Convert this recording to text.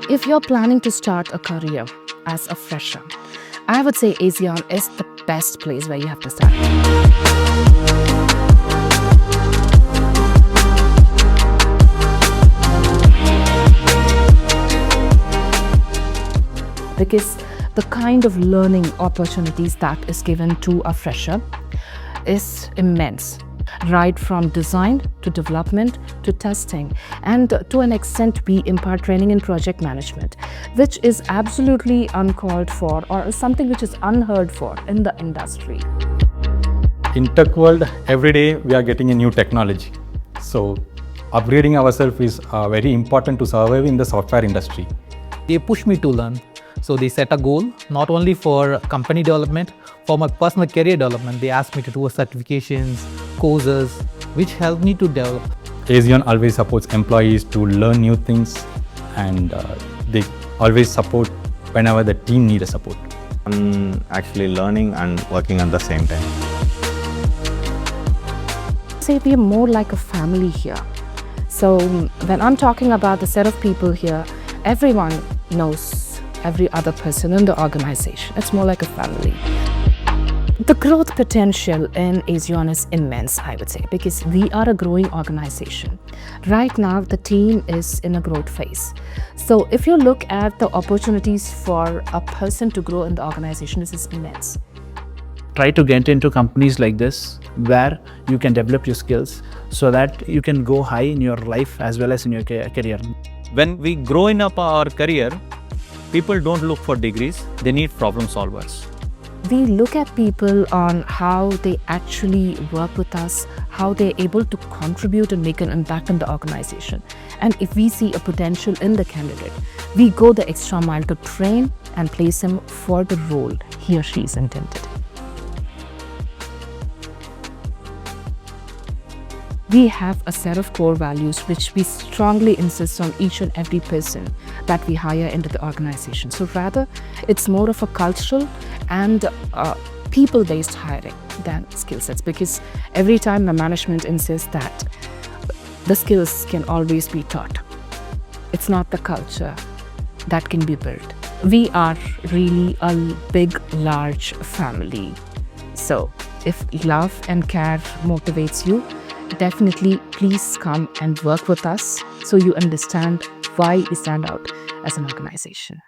If you're planning to start a career as a fresher, I would say Aezion is the best place where you have to start. Because the kind of learning opportunities that is given to a fresher is immense. Right from design to development to testing, and to an extent we impart training in project management, which is absolutely uncalled for or something which is unheard for in the industry. In tech world, every day we are getting a new technology. So upgrading ourselves is very important to survive in the software industry. They push me to learn. So they set a goal, not only for company development, for my personal career development. They asked me to do certifications, courses, which help me to develop. Aezion always supports employees to learn new things, and they always support whenever the team needs support. I'm actually learning and working at the same time. Say we are more like a family here. So when I'm talking about the set of people here, everyone knows every other person in the organization. It's more like a family. The growth potential in Aezion is immense, I would say, because we are a growing organization. Right now, the team is in a growth phase. So if you look at the opportunities for a person to grow in the organization, this is immense. Try to get into companies like this where you can develop your skills so that you can go high in your life as well as in your career. When we grow in our career, people don't look for degrees, they need problem solvers. We look at people on how they actually work with us, how they're able to contribute and make an impact in the organization. And if we see a potential in the candidate, we go the extra mile to train and place him for the role he or she is intended. We have a set of core values which we strongly insist on each and every person that we hire into the organization. So rather, it's more of a cultural and people-based hiring than skill sets, because every time the management insists that the skills can always be taught. It's not the culture that can be built. We are really a big, large family. So if love and care motivates you, definitely please come and work with us so you understand why we stand out as an organization.